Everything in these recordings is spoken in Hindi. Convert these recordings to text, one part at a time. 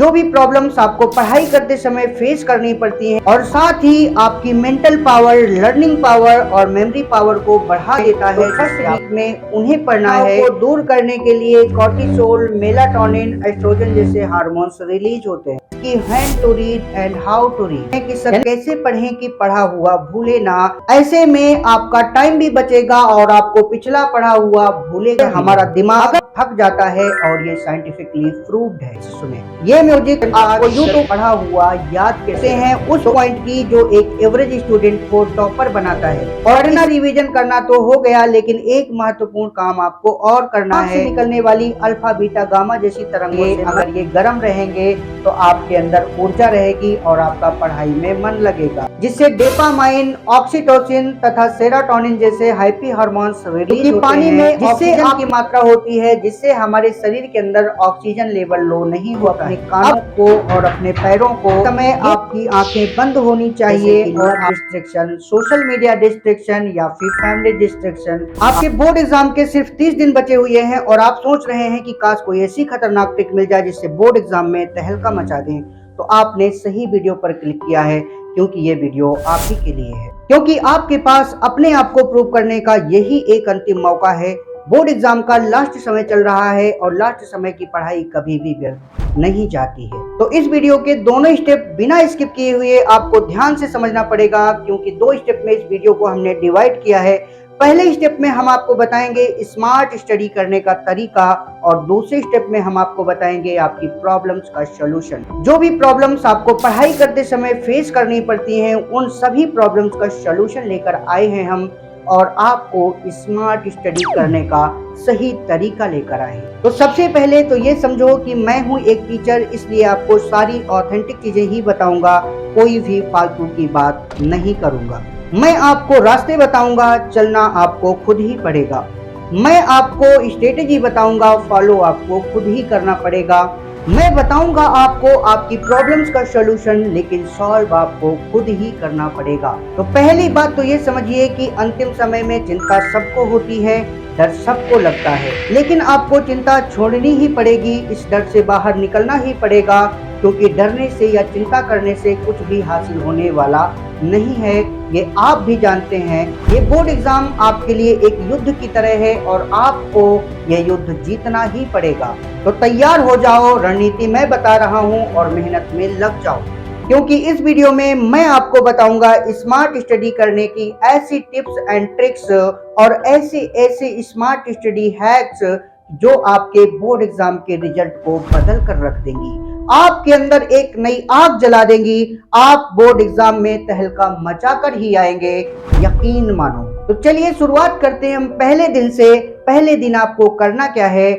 जो भी प्रॉब्लम्स आपको पढ़ाई करते समय फेस करनी पड़ती हैं और साथ ही आपकी मेंटल पावर, लर्निंग पावर और मेमोरी पावर को बढ़ा देता है। फर्स्ट वीक में उन्हें पढ़ना है को दूर करने के लिए कॉर्टिसोल, मेलाटोनिन, एस्ट्रोजन जैसे हार्मोन्स रिलीज होते हैं कि when to read and how to read, कि सब कैसे पढ़ें कि पढ़ा हुआ भूले ना। ऐसे में आपका टाइम भी बचेगा और आपको पिछला पढ़ा हुआ भूलेगा। हमारा दिमाग थक जाता है और ये साइंटिफिकली प्रूव्ड है। सुने, ये म्यूजिक आपको यूट्यूब पढ़ा हुआ याद कैसे हैं उस पॉइंट की जो एक एवरेज स्टूडेंट को टॉपर बनाता है। पढ़ना रिवीजन करना तो हो गया, लेकिन एक महत्वपूर्ण काम आपको और करना है। निकलने वाली अल्फा, बीटा, गामा जैसी तरंगें अगर ये गर्म रहेंगे तो आपके अंदर ऊर्जा रहेगी और आपका पढ़ाई में मन लगेगा, जिससे डोपामाइन, ऑक्सीटोसिन तथा सेरोटोनिन जैसे हैप्पी हार्मोन्स रिलीज होते हैं। पानी में जिससे आपकी मात्रा होती है, जिससे हमारे शरीर के अंदर ऑक्सीजन लेवल लो नहीं होता है। कानों को और अपने पैरों को समय आपकी आंखें बंद होनी चाहिए और डिस्ट्रैक्शन, सोशल मीडिया डिस्ट्रैक्शन या फिर फैमिली डिस्ट्रैक्शन। आपके बोर्ड एग्जाम के सिर्फ 30 दिन बचे हुए हैं और आप सोच रहे हैं कि काश कोई ऐसी खतरनाक ट्रिक मिल जाए जिससे बोर्ड एग्जाम में तहलका मचा दें, तो आपने सही वीडियो पर क्लिक किया है, क्योंकि ये वीडियो आप ही के लिए है। क्योंकि आपके पास अपने आप को प्रूव करने का यही एक अंतिम मौका है। बोर्ड एग्जाम का लास्ट समय चल रहा है और लास्ट समय की पढ़ाई कभी भी व्यर्थ नहीं जाती है। तो इस वीडियो के दोनों स्टेप बिना स्किप किए हुए आपको ध्यान से समझना पड़ेगा, क्योंकि 2 स्टेप में इस वीडियो को हमने डिवाइड किया है। पहले स्टेप में हम आपको बताएंगे स्मार्ट स्टडी करने का तरीका और दूसरे स्टेप में हम आपको बताएंगे आपकी प्रॉब्लम्स का सॉल्यूशन। जो भी प्रॉब्लम्स आपको पढ़ाई करते समय फेस करनी पड़ती हैं, उन सभी प्रॉब्लम्स का सॉल्यूशन लेकर आए हैं हम, और आपको स्मार्ट स्टडी करने का सही तरीका लेकर आए। तो सबसे पहले तो ये समझो कि मैं हूँ एक टीचर, इसलिए आपको सारी ऑथेंटिक चीजें ही बताऊंगा, कोई भी फालतू की बात नहीं करूंगा। मैं आपको रास्ते बताऊंगा, चलना आपको खुद ही पड़ेगा। मैं आपको स्ट्रेटेजी बताऊंगा, फॉलो आपको खुद ही करना पड़ेगा। मैं बताऊंगा आपको आपकी प्रॉब्लम्स का सॉल्यूशन, लेकिन सॉल्व आपको खुद ही करना पड़ेगा। तो पहली बात तो ये समझिए कि अंतिम समय में चिंता सबको होती है, डर सबको लगता है, लेकिन आपको चिंता छोड़नी ही पड़ेगी। इस डर से बाहर निकलना ही पड़ेगा, क्योंकि डरने से या चिंता करने से कुछ भी हासिल होने वाला नहीं है। ये आप भी जानते हैं। ये बोर्ड एग्जाम आपके लिए एक युद्ध की तरह है और आपको ये युद्ध जीतना ही पड़ेगा। तो तैयार हो जाओ, रणनीति मैं बता रहा हूँ और मेहनत में लग जाओ, क्योंकि इस वीडियो में मैं आपको बताऊंगा स्मार्ट स्टडी करने की ऐसी टिप्स एंड ट्रिक्स और ऐसे स्मार्ट स्टडी हैक्स जो आपके बोर्ड एग्जाम के रिजल्ट को बदल कर रख देंगी, आपके अंदर एक नई आग जला देंगी। आप बोर्ड एग्जाम में तहलका मचाकर ही आएंगे, यकीन मानो। तो चलिए शुरुआत करते हैं हम पहले दिन से। पहले दिन आपको करना क्या है,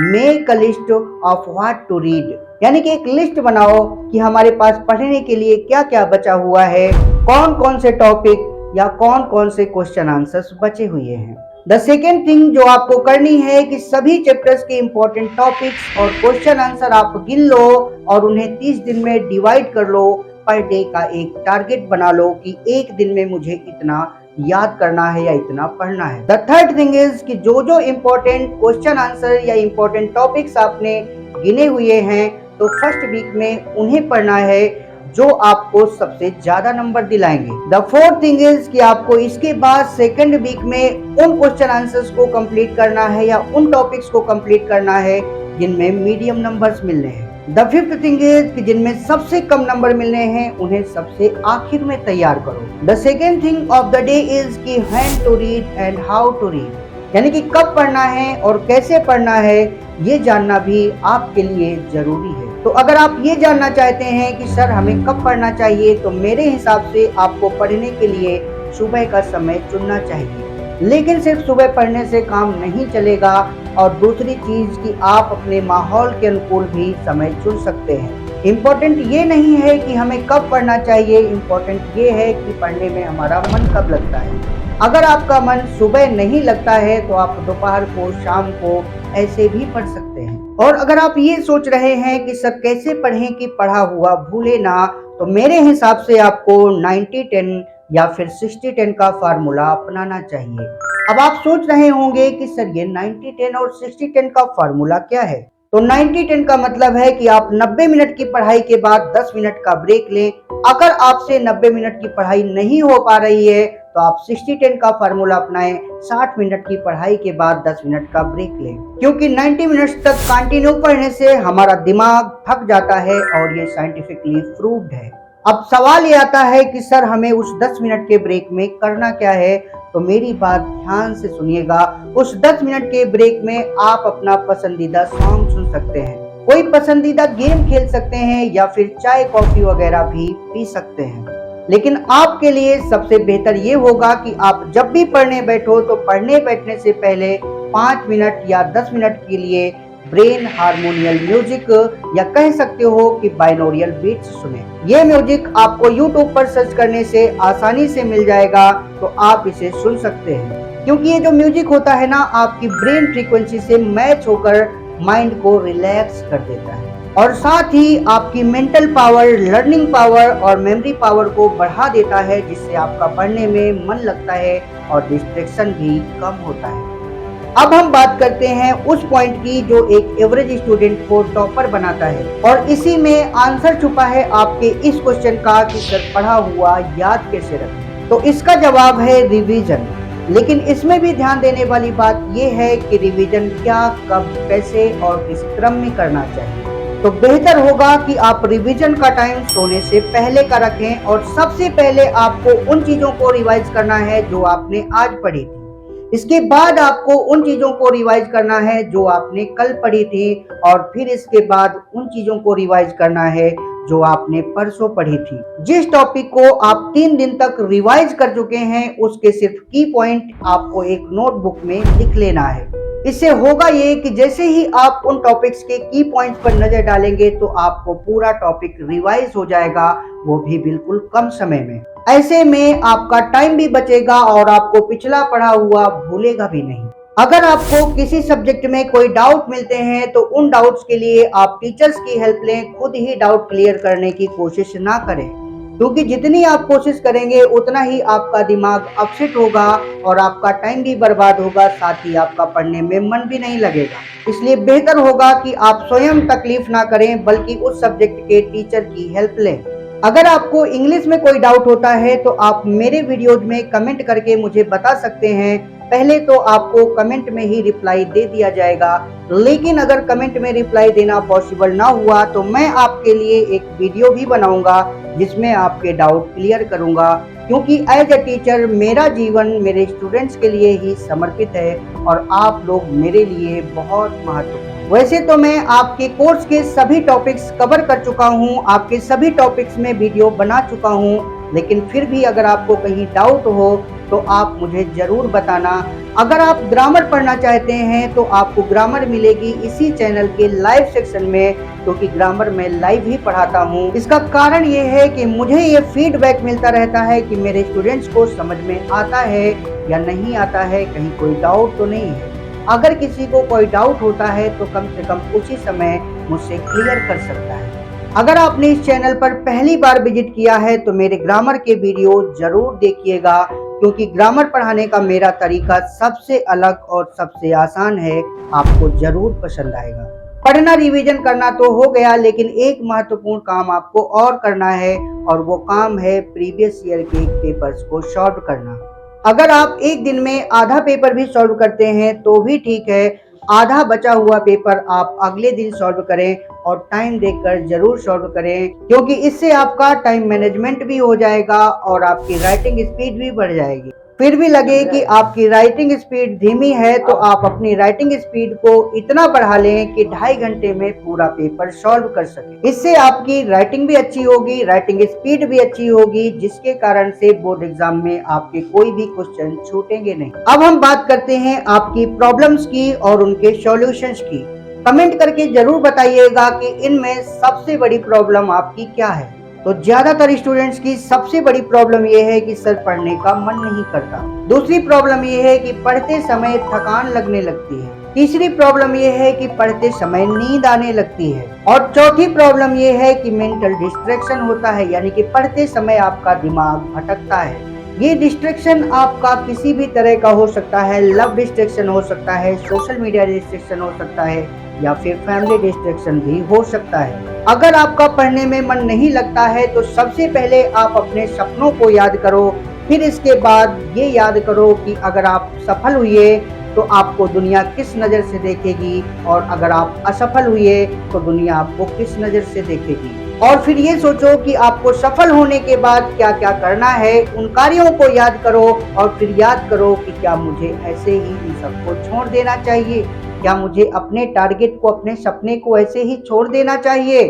make a list of what to read, यानी कि एक लिस्ट बनाओ कि हमारे पास पढ़ने के लिए क्या क्या बचा हुआ है, कौन कौन से टॉपिक या कौन कौन से क्वेश्चन आंसर्स बचे हुए हैं। द सेकेंड थिंग जो आपको करनी है कि सभी चैप्टर्स के इंपॉर्टेंट टॉपिक्स और क्वेश्चन आंसर आप गिन लो और उन्हें 30 दिन में डिवाइड कर लो। पर डे का एक टारगेट बना लो कि एक दिन में मुझे इतना याद करना है या इतना पढ़ना है। द थर्ड थिंग इज कि जो जो इंपॉर्टेंट क्वेश्चन आंसर या इंपॉर्टेंट टॉपिक्स आपने गिने हुए हैं, तो फर्स्ट वीक में उन्हें पढ़ना है जो आपको सबसे ज्यादा नंबर दिलाएंगे। द फोर्थ थिंग इज कि आपको इसके बाद सेकंड वीक में उन क्वेश्चन आंसर्स को कंप्लीट करना है या उन टॉपिक्स को कंप्लीट करना है जिनमें मीडियम नंबर्स मिलने हैं। द फिफ्थ थिंग इज कि जिनमें सबसे कम नंबर मिलने हैं उन्हें सबसे आखिर में तैयार करो। The second thing of the day is कि when to read and how to read, यानी कि कब पढ़ना है और कैसे पढ़ना है, ये जानना भी आपके लिए जरूरी है। तो अगर आप ये जानना चाहते हैं कि सर हमें कब पढ़ना चाहिए, तो मेरे हिसाब से आपको पढ़ने के लिए सुबह का समय चुनना चाहिए। लेकिन सिर्फ सुबह पढ़ने से काम नहीं चलेगा, और दूसरी चीज कि आप अपने माहौल के अनुकूल भी समय चुन सकते हैं। इम्पोर्टेंट ये नहीं है कि हमें कब पढ़ना चाहिए, इम्पोर्टेंट ये है कि पढ़ने में हमारा मन कब लगता है। अगर आपका मन सुबह नहीं लगता है तो आप दोपहर को, शाम को ऐसे भी पढ़ सकते हैं। और अगर आप ये सोच रहे हैं कि सर कैसे पढ़ें कि पढ़ा हुआ भूले ना, तो मेरे हिसाब से आपको 90-10 या फिर 60-10 का फार्मूला अपनाना चाहिए। अब आप सोच रहे होंगे कि सर ये 90-10 और 60-10 का फार्मूला क्या है, तो 90-10 का मतलब है कि आप 90 मिनट की पढ़ाई के बाद 10 मिनट का ब्रेक लें। अगर आपसे 90 मिनट की पढ़ाई नहीं हो पा रही है तो आप 60-10 का फार्मूला अपनाएं। 60 मिनट की पढ़ाई के बाद 10 मिनट का ब्रेक लें, क्योंकि 90 मिनट्स तक कंटिन्यू पढ़ने से हमारा दिमाग थक जाता है और ये साइंटिफिकली प्रूव्ड है। अब सवाल ये आता है कि सर हमें उस 10 मिनट के ब्रेक में करना क्या है? तो मेरी बात ध्यान से सुनिएगा। उस 10 मिनट के ब्रेक में आप अपना पसंदीदा सॉन्ग सुन सकते हैं, कोई पसंदीदा गेम खेल सकते हैं या फिर चाय कॉफी वगैरह भी पी सकते हैं। लेकिन आपके लिए सबसे बेहतर ये होगा कि आप जब भी पढ़ने बैठो तो पढ़ने बैठने से पहले 5 मिनट या 10 मिनट के लिए ब्रेन हार्मोनियल म्यूजिक या कह सकते हो कि बाइनोरियल बीट्स सुने। ये म्यूजिक आपको YouTube पर सर्च करने से आसानी से मिल जाएगा, तो आप इसे सुन सकते हैं, क्योंकि ये जो म्यूजिक होता है ना, आपकी ब्रेन फ्रीक्वेंसी से मैच होकर माइंड को रिलैक्स कर देता है और साथ ही आपकी मेंटल पावर, लर्निंग पावर और मेमोरी पावर को बढ़ा देता है, जिससे आपका पढ़ने में मन लगता है और डिस्ट्रैक्शन भी कम होता है। अब हम बात करते हैं उस पॉइंट की जो एक एवरेज स्टूडेंट को टॉपर बनाता है, और इसी में आंसर छुपा है आपके इस क्वेश्चन का कि सर पढ़ा हुआ याद कैसे रखें। तो इसका जवाब है रिवीजन। लेकिन इसमें भी ध्यान देने वाली बात यह है कि रिवीजन क्या, कब, कैसे और किस क्रम में करना चाहिए। तो बेहतर होगा कि आप रिवीजन का टाइम सोने से पहले का रखें, और सबसे पहले आपको उन चीजों को रिवाइज करना है जो आपने आज पढ़ी थी। इसके बाद आपको उन चीजों को रिवाइज करना है जो आपने कल पढ़ी थी, और फिर इसके बाद उन चीजों को रिवाइज करना है जो आपने परसों पढ़ी थी। जिस टॉपिक को आप 3 दिन तक रिवाइज कर चुके हैं उसके सिर्फ की पॉइंट आपको एक नोटबुक में लिख लेना है। इससे होगा ये कि जैसे ही आप उन टॉपिक्स के की पॉइंट्स पर नजर डालेंगे तो आपको पूरा टॉपिक रिवाइज हो जाएगा, वो भी बिल्कुल कम समय में। ऐसे में आपका टाइम भी बचेगा और आपको पिछला पढ़ा हुआ भूलेगा भी नहीं। अगर आपको किसी सब्जेक्ट में कोई डाउट मिलते हैं तो उन डाउट्स के लिए आप टीचर्स की हेल्प लें, खुद ही डाउट क्लियर करने की कोशिश ना करें, क्योंकि जितनी आप कोशिश करेंगे उतना ही आपका दिमाग अपसेट होगा और आपका टाइम भी बर्बाद होगा, साथ ही आपका पढ़ने में मन भी नहीं लगेगा। इसलिए बेहतर होगा कि आप स्वयं तकलीफ ना करें, बल्कि उस सब्जेक्ट के टीचर की हेल्प लें। अगर आपको इंग्लिश में कोई डाउट होता है तो आप मेरे वीडियोज में कमेंट करके मुझे बता सकते हैं। पहले तो आपको कमेंट में ही रिप्लाई दे दिया जाएगा, लेकिन अगर कमेंट में रिप्लाई देना पॉसिबल ना हुआ तो मैं आपके लिए एक वीडियो भी बनाऊंगा जिसमें आपके डाउट क्लियर करूंगा, क्योंकि एज ए टीचर मेरा जीवन मेरे स्टूडेंट्स के लिए ही समर्पित है और आप लोग मेरे लिए बहुत महत्वपूर्ण। वैसे तो मैं आपके कोर्स के सभी टॉपिक्स कवर कर चुका हूं, आपके सभी टॉपिक्स में वीडियो बना चुका हूं, लेकिन फिर भी अगर आपको कहीं डाउट हो तो आप मुझे जरूर बताना। अगर आप ग्रामर पढ़ना चाहते हैं तो आपको ग्रामर मिलेगी इसी चैनल के लाइव सेक्शन में, क्योंकि ग्रामर मैं लाइव ही पढ़ाता हूं। इसका कारण ये है कि मुझे ये फीडबैक मिलता रहता है कि मेरे स्टूडेंट्स को समझ में आता है या नहीं आता है, कहीं कोई डाउट तो नहीं है। अगर किसी को कोई डाउट होता है तो कम से कम उसी समय मुझसे क्लियर कर सकता है। अगर आपने इस चैनल पर पहली बार विजिट किया है तो मेरे ग्रामर के वीडियो जरूर देखिएगा, क्योंकि ग्रामर पढ़ाने का मेरा तरीका सबसे अलग और सबसे आसान है, आपको जरूर पसंद आएगा। पढ़ना, रिवीजन करना तो हो गया, लेकिन एक महत्वपूर्ण काम आपको और करना है, और वो काम है प्रीवियस ईयर के पेपर्स को सॉल्व करना। अगर आप एक दिन में आधा पेपर भी सॉल्व करते हैं तो भी ठीक है, आधा बचा हुआ पेपर आप अगले दिन सॉल्व करें और टाइम देखकर जरूर सॉल्व करें, क्योंकि इससे आपका टाइम मैनेजमेंट भी हो जाएगा और आपकी राइटिंग स्पीड भी बढ़ जाएगी। फिर भी लगे कि आपकी राइटिंग स्पीड धीमी है तो आप अपनी राइटिंग स्पीड को इतना बढ़ा लें कि 2.5 घंटे में पूरा पेपर सॉल्व कर सके। इससे आपकी राइटिंग भी अच्छी होगी, राइटिंग स्पीड भी अच्छी होगी, जिसके कारण से बोर्ड एग्जाम में आपके कोई भी क्वेश्चन छूटेंगे नहीं। अब हम बात करते हैं आपकी प्रॉब्लम्स की और उनके सॉल्यूशंस की। कमेंट करके जरूर बताइएगा कि इनमें सबसे बड़ी प्रॉब्लम आपकी क्या है। तो ज्यादातर स्टूडेंट्स की सबसे बड़ी प्रॉब्लम यह है कि सर पढ़ने का मन नहीं करता। दूसरी प्रॉब्लम यह है कि पढ़ते समय थकान लगने लगती है। तीसरी प्रॉब्लम यह है कि पढ़ते समय नींद आने लगती है, और चौथी प्रॉब्लम यह है कि मेंटल डिस्ट्रैक्शन होता है, यानी कि पढ़ते समय आपका दिमाग भटकता है। ये डिस्ट्रैक्शन आपका किसी भी तरह का हो सकता है, लव डिस्ट्रैक्शन हो सकता है, सोशल मीडिया डिस्ट्रैक्शन हो सकता है, या फिर फैमिली डिस्ट्रैक्शन भी हो सकता है। अगर आपका पढ़ने में मन नहीं लगता है तो सबसे पहले आप अपने सपनों को याद करो, फिर इसके बाद ये याद करो कि अगर आप सफल हुए तो आपको दुनिया किस नज़र से देखेगी, और अगर आप असफल हुए तो दुनिया आपको किस नज़र से देखेगी। और फिर ये सोचो कि आपको सफल होने के बाद क्या क्या करना है, उन कार्यों को याद करो और फिर याद करो कि क्या मुझे ऐसे ही इन सबको छोड़ देना चाहिए, क्या मुझे अपने टारगेट को, अपने सपने को ऐसे ही छोड़ देना चाहिए।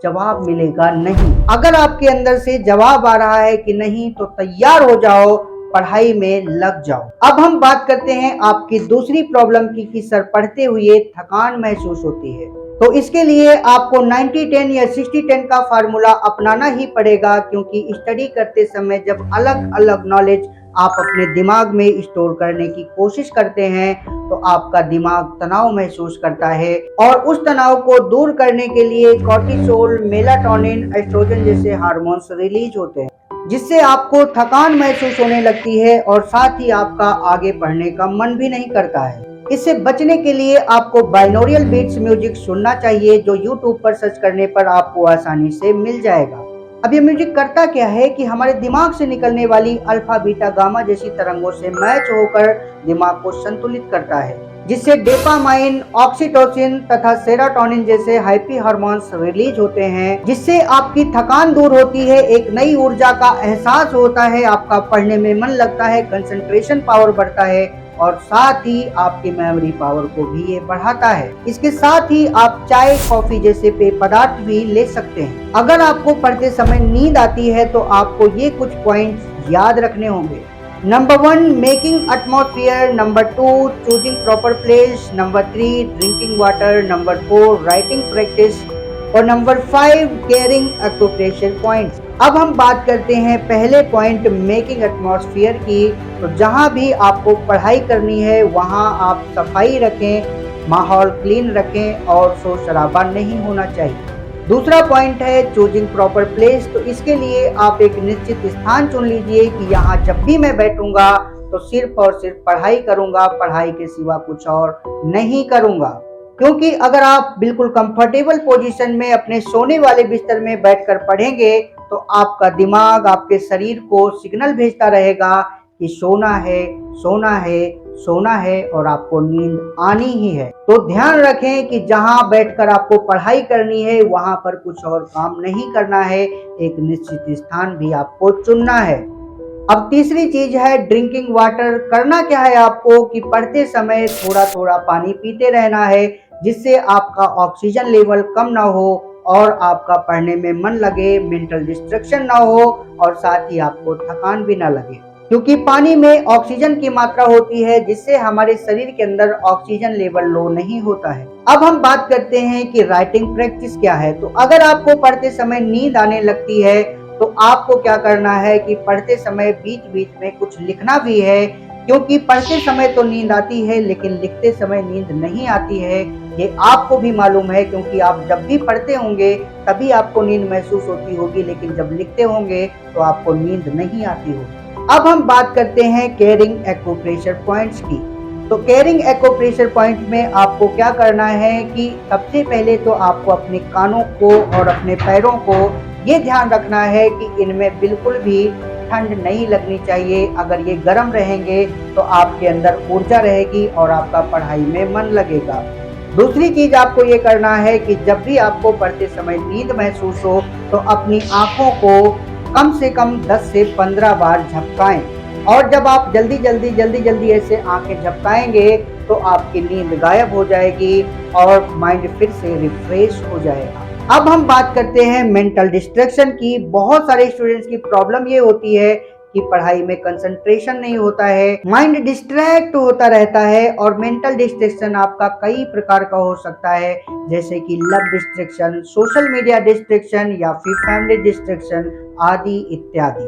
जवाब मिलेगा नहीं। अगर आपके अंदर से जवाब आ रहा है कि नहीं, तो तैयार हो जाओ, पढ़ाई में लग जाओ। अब हम बात करते हैं आपकी दूसरी प्रॉब्लम की कि सर पढ़ते हुए थकान महसूस होती है। तो इसके लिए आपको 90-10 या 60-10 का फार्मूला अपनाना ही पड़ेगा, क्योंकि स्टडी करते समय जब अलग अलग नॉलेज आप अपने दिमाग में स्टोर करने की कोशिश करते हैं तो आपका दिमाग तनाव महसूस करता है, और उस तनाव को दूर करने के लिए कॉर्टिसोल, मेलाटोनिन, एस्ट्रोजन जैसे हार्मोन्स रिलीज होते हैं, जिससे आपको थकान महसूस होने लगती है और साथ ही आपका आगे पढ़ने का मन भी नहीं करता है। इससे बचने के लिए आपको बाइनोरियल बीट्स म्यूजिक सुनना चाहिए, जो YouTube पर सर्च करने पर आपको आसानी से मिल जाएगा। अब ये म्यूजिक करता क्या है कि हमारे दिमाग से निकलने वाली अल्फा, बीटा, गामा जैसी तरंगों से मैच होकर दिमाग को संतुलित करता है, जिससे डोपामाइन, ऑक्सीटोसिन तथा सेरोटोनिन जैसे हैप्पी हार्मोन्स रिलीज होते हैं, जिससे आपकी थकान दूर होती है, एक नई ऊर्जा का एहसास होता है, आपका पढ़ने में मन लगता है, कंसंट्रेशन पावर बढ़ता है, और साथ ही आपकी मेमोरी पावर को भी ये बढ़ाता है। इसके साथ ही आप चाय, कॉफी जैसे पेय पदार्थ भी ले सकते हैं। अगर आपको पढ़ते समय नींद आती है तो आपको ये कुछ पॉइंट्स याद रखने होंगे। Number 1, making atmosphere. Number 2, choosing proper place. Number 3, drinking water. Number 4, writing practice. और नंबर 5, केयरिंग ऑक्यूपेशन पॉइंट्स। अब हम बात करते हैं पहले पॉइंट, मेकिंग एटमॉस्फेयर की। तो जहां भी आपको पढ़ाई करनी है वहां आप सफाई रखें, माहौल क्लीन रखें और शोर शराबा नहीं होना चाहिए। दूसरा पॉइंट है चूजिंग प्रॉपर प्लेस। तो इसके लिए आप एक निश्चित स्थान चुन लीजिए कि यहाँ जब भी मैं बैठूंगा तो सिर्फ और सिर्फ पढ़ाई करूंगा, पढ़ाई के सिवा कुछ और नहीं करूंगा। क्योंकि अगर आप बिल्कुल कंफर्टेबल पोजीशन में अपने सोने वाले बिस्तर में बैठकर पढ़ेंगे तो आपका दिमाग आपके शरीर को सिग्नल भेजता रहेगा कि सोना है, सोना है, सोना है, और आपको नींद आनी ही है। तो ध्यान रखें कि जहां बैठकर आपको पढ़ाई करनी है वहां पर कुछ और काम नहीं करना है, एक निश्चित स्थान भी आपको चुनना है। अब तीसरी चीज है ड्रिंकिंग वाटर। करना क्या है आपको कि पढ़ते समय थोड़ा थोड़ा पानी पीते रहना है, जिससे आपका ऑक्सीजन लेवल कम ना हो और आपका पढ़ने में मन लगे, मेंटल डिस्ट्रैक्शन ना हो, और साथ ही आपको थकान भी ना लगे, क्योंकि पानी में ऑक्सीजन की मात्रा होती है, जिससे हमारे शरीर के अंदर ऑक्सीजन लेवल लो नहीं होता है। अब हम बात करते हैं कि राइटिंग प्रैक्टिस क्या है। तो अगर आपको पढ़ते समय नींद आने लगती है तो आपको क्या करना है कि पढ़ते समय बीच बीच में कुछ लिखना भी है, क्योंकि पढ़ते समय तो नींद आती है लेकिन लिखते समय नींद नहीं आती है। ये आपको भी मालूम है, क्योंकि आप जब भी पढ़ते होंगे तभी आपको नींद महसूस होती होगी, लेकिन जब लिखते होंगे तो आपको नींद नहीं आती होगी। अब हम बात करते हैं केयरिंग एक्यूप्रेशर पॉइंट्स की। तो केयरिंग एक्यूप्रेशर पॉइंट में आपको क्या करना है कि सबसे पहले तो आपको अपने कानों को और अपने पैरों को ये ध्यान रखना है कि इनमें बिल्कुल भी ठंड नहीं लगनी चाहिए। अगर ये गर्म रहेंगे तो आपके अंदर ऊर्जा रहेगी और आपका पढ़ाई में मन लगेगा। दूसरी चीज आपको ये करना है कि जब भी आपको पढ़ते समय नींद महसूस हो तो अपनी आंखों को कम से कम 10 से 15 बार झपकाएं, और जब आप जल्दी जल्दी ऐसे आंखें झपकाएंगे तो आपकी नींद गायब हो जाएगी और माइंड फिर से रिफ्रेश हो जाएगा। अब हम बात करते हैं मेंटल डिस्ट्रैक्शन की। बहुत सारे स्टूडेंट्स की प्रॉब्लम ये होती है कि पढ़ाई में कंसंट्रेशन नहीं होता है, माइंड डिस्ट्रैक्ट होता रहता है, और मेंटल डिस्ट्रैक्शन आपका कई प्रकार का हो सकता है, जैसे कि love distraction, social media distraction या फिर फैमिली डिस्ट्रैक्शन आदि इत्यादि।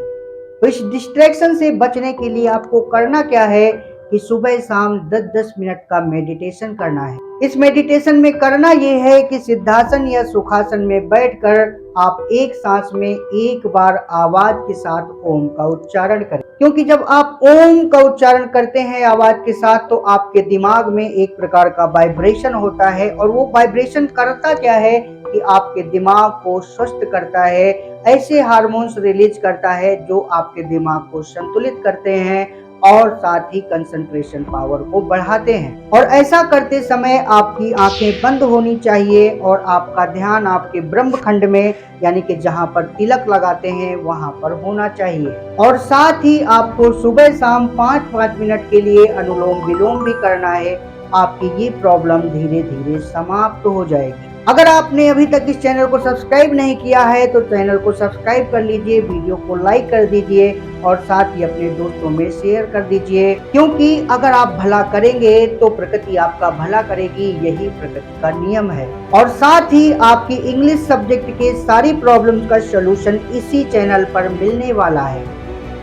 तो इस डिस्ट्रैक्शन से बचने के लिए आपको करना क्या है कि सुबह शाम 10-10 मिनट का मेडिटेशन करना है। इस मेडिटेशन में करना यह है कि सिद्धासन या सुखासन में बैठकर आप एक सांस में एक बार आवाज के साथ ओम का उच्चारण करें, क्योंकि जब आप ओम का उच्चारण करते हैं आवाज के साथ तो आपके दिमाग में एक प्रकार का वाइब्रेशन होता है, और वो वाइब्रेशन करता क्या है कि आपके दिमाग को स्वस्थ करता है, ऐसे हार्मोन्स रिलीज करता है जो आपके दिमाग को संतुलित करते हैं और साथ ही कंसंट्रेशन पावर को बढ़ाते हैं। और ऐसा करते समय आपकी आंखें बंद होनी चाहिए और आपका ध्यान आपके ब्रह्मखंड में यानी कि जहां पर तिलक लगाते हैं वहां पर होना चाहिए। और साथ ही आपको सुबह शाम 5-5 मिनट के लिए अनुलोम विलोम भी करना है। आपकी ये प्रॉब्लम धीरे धीरे समाप्त हो जाएगी। अगर आपने अभी तक इस चैनल को सब्सक्राइब नहीं किया है तो चैनल को सब्सक्राइब कर लीजिए, वीडियो को लाइक कर दीजिए और साथ ही अपने दोस्तों में शेयर कर दीजिए, क्योंकि अगर आप भला करेंगे तो प्रकृति आपका भला करेगी, यही प्रकृति का नियम है। और साथ ही आपकी इंग्लिश सब्जेक्ट के सारी प्रॉब्लम्स का सलूशन इसी चैनल पर मिलने वाला है,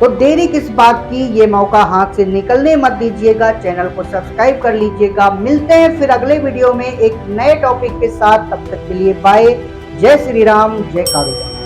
तो देरी किस बात की, ये मौका हाथ से निकलने मत दीजिएगा। चैनल को सब्सक्राइब कर लीजिएगा। मिलते हैं फिर अगले वीडियो में एक नए टॉपिक के साथ, तब तक के लिए बाय। जय श्री राम, जय कारोबार।